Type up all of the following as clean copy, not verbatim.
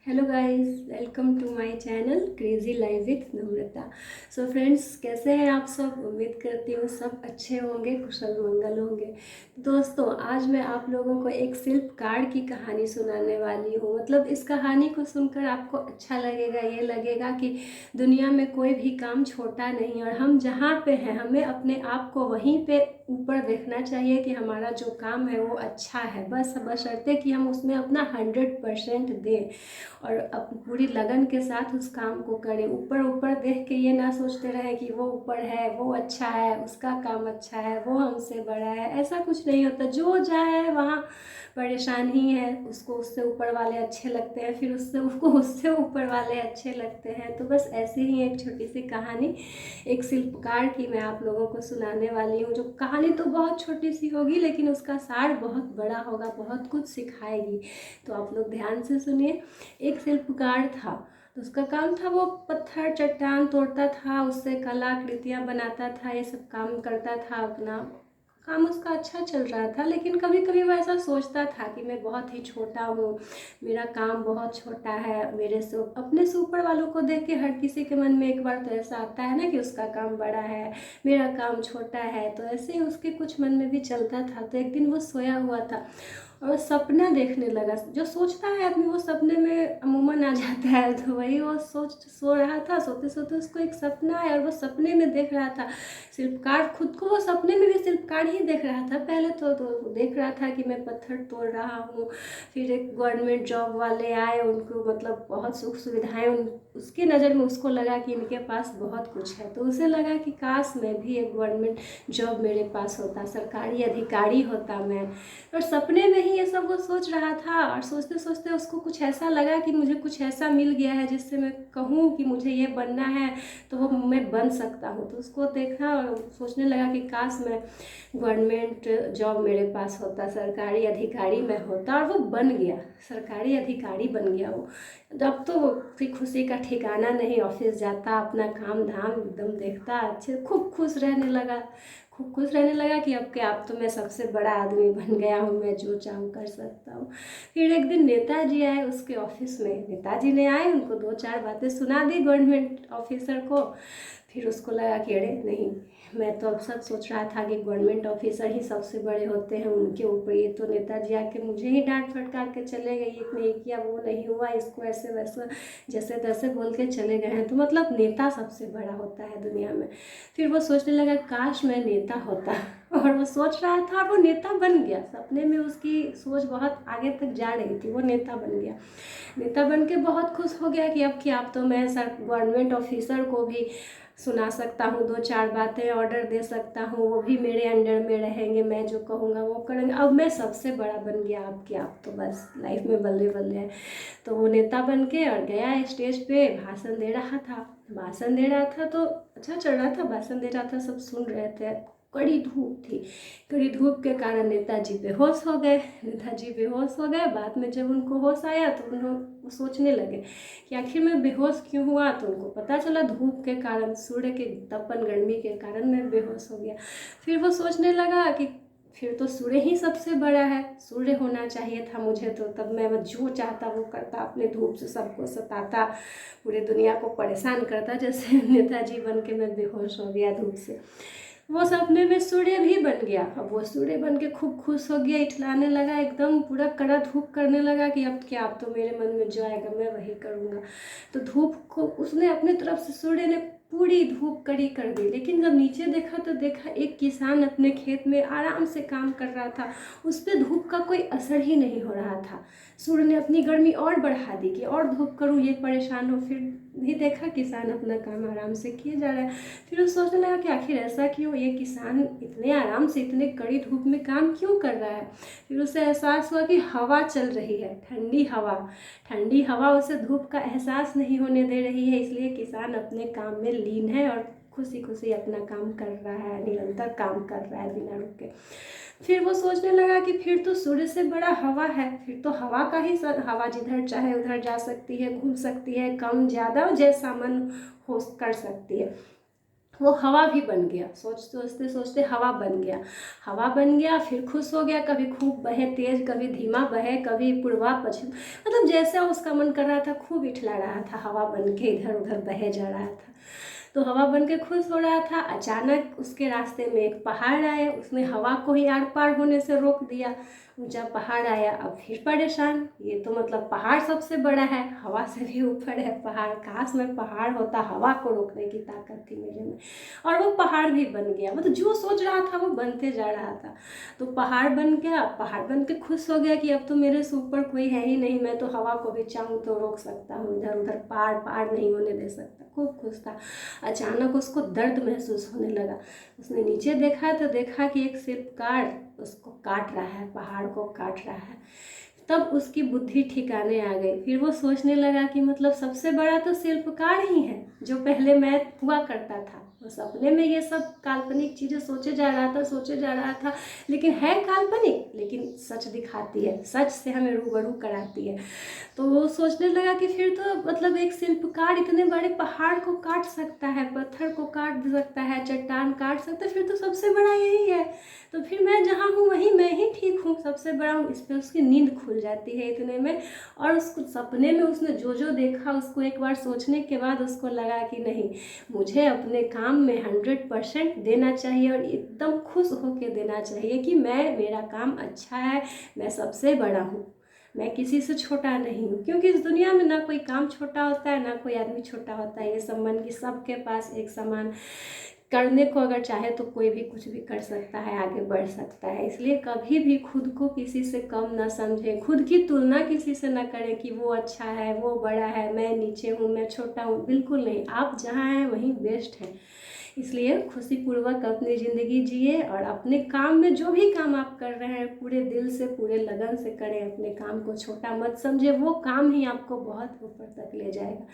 Hello guys, welcome to my channel crazy life with Namrata. So friends, कैसे हैं आप सब? उम्मीद करती हूँ सब अच्छे होंगे, कुशल मंगल होंगे। दोस्तों, आज मैं आप लोगों को एक शिल्पकार की कहानी सुनाने वाली हूँ। मतलब इस कहानी को सुनकर आपको अच्छा लगेगा, ये लगेगा कि दुनिया में कोई भी काम छोटा नहीं, और हम जहाँ पे हैं हमें अपने आप को वहीं पे ऊपर देखना चाहिए कि हमारा जो काम है वो अच्छा है। बस बशर्ते कि हम उसमें अपना 100% दें और पूरी लगन के साथ उस काम को करें। ऊपर ऊपर देख के ये ना सोचते रहे कि वो ऊपर है, वो अच्छा है, उसका काम अच्छा है, वो हमसे बड़ा है। ऐसा कुछ नहीं होता। जो जाए वहाँ परेशान ही है, उसको उससे ऊपर वाले अच्छे लगते हैं, फिर उससे उसको उससे ऊपर वाले अच्छे लगते हैं। तो बस ऐसे ही एक छोटी सी कहानी एक शिल्पकार की मैं आप लोगों को सुनाने वाली हूँ। जो कहानी तो बहुत छोटी सी होगी लेकिन उसका सार बहुत बड़ा होगा, बहुत कुछ सिखाएगी। तो आप लोग ध्यान से सुनिए। एक शिल्पकार था, तो उसका काम था वो पत्थर चट्टान तोड़ता था, उससे कलाकृतियाँ बनाता था, ये सब काम करता था। अपना काम उसका अच्छा चल रहा था, लेकिन कभी कभी वो ऐसा सोचता था कि मैं बहुत ही छोटा हूँ, मेरा काम बहुत छोटा है। मेरे से अपने से ऊपर वालों को देख के हर किसी के मन में एक बार तो ऐसा आता है ना कि उसका काम बड़ा है, मेरा काम छोटा है। तो ऐसे ही उसके कुछ मन में भी चलता था। तो एक दिन वो सोया हुआ था और सपना देखने लगा। जो सोचता है आदमी वो सपने में अमूमन आ जाता है। तो वही वो सो रहा था। सोते सोते उसको एक सपना आया और वो सपने में देख रहा था शिल्पकार। खुद को वो सपने में भी शिल्पकार ही देख रहा था। पहले तो देख रहा था कि मैं पत्थर तोड़ रहा हूँ। फिर एक गवर्नमेंट जॉब वाले आए, उनको मतलब बहुत सुख सुविधाएं, उसकी नज़र में उसको लगा कि इनके पास बहुत कुछ है। तो उसे लगा कि काश मैं भी एक गवर्नमेंट जॉब मेरे पास होता, सरकारी अधिकारी होता मैं। और सपने में ही ये सब वो सोच रहा था, और सोचते सोचते उसको कुछ ऐसा लगा कि मुझे कुछ ऐसा मिल गया है जिससे मैं कहूँ कि मुझे ये बनना है तो वो मैं बन सकता हूँ। तो उसको देखा और सोचने लगा कि काश मैं गवर्नमेंट जॉब मेरे पास होता, सरकारी अधिकारी मैं होता। और वो बन गया, सरकारी अधिकारी बन गया वो। जब तो वो फिर खुशी का ठिकाना नहीं, ऑफिस जाता, अपना काम धाम एकदम देखता, अच्छे खूब खुश रहने लगा। खूब खुश रहने लगा कि अब क्या, अब तो मैं सबसे बड़ा आदमी बन गया हूँ, मैं जो चाहूँ कर सकता हूँ। फिर एक दिन नेताजी आए उसके ऑफिस में। नेताजी ने आए, उनको दो चार बातें सुना दी गवर्नमेंट ऑफिसर को। फिर उसको लगा कि अरे नहीं, मैं तो अब सब सोच रहा था कि गवर्नमेंट ऑफिसर ही सबसे बड़े होते हैं, उनके ऊपर ये तो नेताजी आके मुझे ही डांट फटकार के चले गए, ये नहीं किया, वो नहीं हुआ, इसको ऐसे वैसे जैसे तैसे बोल के चले गए हैं। तो मतलब नेता सबसे बड़ा होता है दुनिया में। फिर वो सोचने लगा काश मैं नेता होता। और वो सोच रहा था, वो नेता बन गया। सपने में उसकी सोच बहुत आगे तक जा रही थी, वो नेता बन गया। नेता बन के बहुत खुश हो गया कि अब क्या, अब तो मैं सर गवर्नमेंट ऑफिसर को भी सुना सकता हूँ, दो चार बातें ऑर्डर दे सकता हूँ, वो भी मेरे अंडर में रहेंगे, मैं जो कहूँगा वो करेंगे। अब मैं सबसे बड़ा बन गया। अब क्या, अब तो बस लाइफ में बल्ले बल्ले है। तो वो नेता बन के और गया स्टेज पे, भाषण दे रहा था। भाषण दे रहा था तो अच्छा चल रहा था, भाषण दे रहा था, सब सुन रहे थे। कड़ी धूप थी। कड़ी धूप के कारण नेताजी बेहोश हो गए। नेताजी बेहोश हो गए। बाद में जब उनको होश आया तो उन्होंने सोचने लगे कि आखिर मैं बेहोश क्यों हुआ। तो उनको पता चला धूप के कारण, सूर्य के तपन गर्मी के कारण मैं बेहोश हो गया। फिर वो सोचने लगा कि फिर तो सूर्य ही सबसे बड़ा है, सूर्य होना चाहिए था मुझे। तो तब मैं जो चाहता वो करता, अपने धूप से सबको सताता, पूरी दुनिया को परेशान करता। जैसे नेताजी बन के मैं बेहोश हो गया धूप से। वो सपने में सूर्य भी बन गया। अब वो सूर्य बन के खूब खुश हो गया, इठलाने लगा, एकदम पूरा कड़ा धूप करने लगा कि अब क्या, अब तो मेरे मन में जो आएगा मैं वही करूँगा। तो धूप को उसने अपने तरफ से, सूर्य ने पूरी धूप कड़ी कर दी। लेकिन जब नीचे देखा तो देखा एक किसान अपने खेत में आराम से काम कर रहा था, उस पर धूप का कोई असर ही नहीं हो रहा था। सूर्य ने अपनी गर्मी और बढ़ा दी कि और धूप करूँ, ये परेशान हो। फिर भी देखा किसान अपना काम आराम से किए जा रहा है। फिर वो सोचने लगा कि आखिर ऐसा क्यों, ये किसान इतने आराम से इतने कड़ी धूप में काम क्यों कर रहा है। फिर उसे एहसास हुआ कि हवा चल रही है, ठंडी हवा। ठंडी हवा उसे धूप का एहसास नहीं होने दे रही है, इसलिए किसान अपने काम में लीन है और खुशी खुशी अपना काम कर रहा है, निरंतर काम कर रहा है बिना रुके। फिर वो सोचने लगा कि फिर तो सूर्य से बड़ा हवा है, फिर तो हवा का ही हवा जिधर चाहे उधर जा सकती है, घूम सकती है, कम ज़्यादा जैसा मन हो कर सकती है। वो हवा भी बन गया, सोचते सोचते हवा बन गया। हवा बन गया, फिर खुश हो गया, कभी खूब बहे तेज, कभी धीमा बहे, कभी पूर्वा पश्चिम, मतलब जैसा उसका मन कर रहा था खूब इठला रहा था, हवा बन के इधर उधर बहे जा रहा था। तो हवा बन के खुश हो रहा था। अचानक उसके रास्ते में एक पहाड़ आया, उसने हवा को ही आर पार होने से रोक दिया। ऊंचा पहाड़ आया, अब फिर परेशान, ये तो मतलब पहाड़ सबसे बड़ा है, हवा से भी ऊपर है पहाड़, काश में पहाड़ होता, हवा को रोकने की ताकत थी मेरे में। और वो पहाड़ भी बन गया, मतलब जो सोच रहा था वो बनते जा रहा था। तो पहाड़ बन गया, पहाड़ बन के खुश हो गया कि अब तो मेरे से ऊपर कोई है ही नहीं, मैं तो हवा को भी चाहूँ तो रोक सकता हूँ, इधर उधर पार पार नहीं होने दे सकता, खूब खुश था। अचानक उसको दर्द महसूस होने लगा। उसने नीचे देखा तो देखा कि एक शिल्पकार उसको काट रहा है, पहाड़ को काट रहा है। तब उसकी बुद्धि ठिकाने आ गई। फिर वो सोचने लगा कि मतलब सबसे बड़ा तो शिल्पकार ही है, जो पहले मैं हुआ करता था। वो सपने में ये सब काल्पनिक चीज़ें सोचे जा रहा था, सोचे जा रहा था, लेकिन है काल्पनिक, लेकिन सच दिखाती है, सच से हमें रूबरू कराती है। तो वो सोचने लगा कि फिर तो मतलब एक शिल्पकार इतने बड़े पहाड़ को काट सकता है, पत्थर को काट सकता है, चट्टान काट सकता है, फिर तो सबसे बड़ा यही है। तो फिर मैं जहाँ हूँ वहीं मैं ही ठीक हूँ, सबसे बड़ा हूँ। इस पर उसकी नींद खुल जाती है इतने में। और उसको सपने में उसने जो जो देखा, उसको एक बार सोचने के बाद उसको लगा कि नहीं, मुझे अपने काम में 100% देना चाहिए, और एकदम खुश होकर देना चाहिए कि मेरा काम अच्छा है, मैं सबसे बड़ा हूँ, मैं किसी से छोटा नहीं हूँ। क्योंकि इस दुनिया में ना कोई काम छोटा होता है, ना कोई आदमी छोटा होता है, ये संबंध की सबके पास एक समान करने को अगर चाहे तो कोई भी कुछ भी कर सकता है, आगे बढ़ सकता है। इसलिए कभी भी खुद को किसी से कम ना समझें, खुद की तुलना किसी से ना करें कि वो अच्छा है, वो बड़ा है, मैं नीचे हूँ, मैं छोटा हूँ, बिल्कुल नहीं। आप जहाँ हैं वहीं बेस्ट हैं। इसलिए खुशीपूर्वक अपनी ज़िंदगी जिए, और अपने काम में जो भी काम आप कर रहे हैं पूरे दिल से, पूरे लगन से करें, अपने काम को छोटा मत समझे, वो काम ही आपको बहुत ऊपर तक ले जाएगा।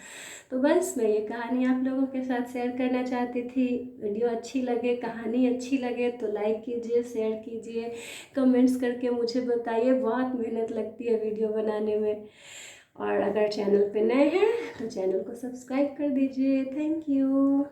तो बस मैं ये कहानी आप लोगों के साथ शेयर करना चाहती थी। वीडियो अच्छी लगे, कहानी अच्छी लगे तो लाइक कीजिए, शेयर कीजिए, कमेंट्स करके मुझे बताइए, बहुत मेहनत लगती है वीडियो बनाने में। और अगर चैनल पे नए हैं तो चैनल को सब्सक्राइब कर दीजिए। Thank you.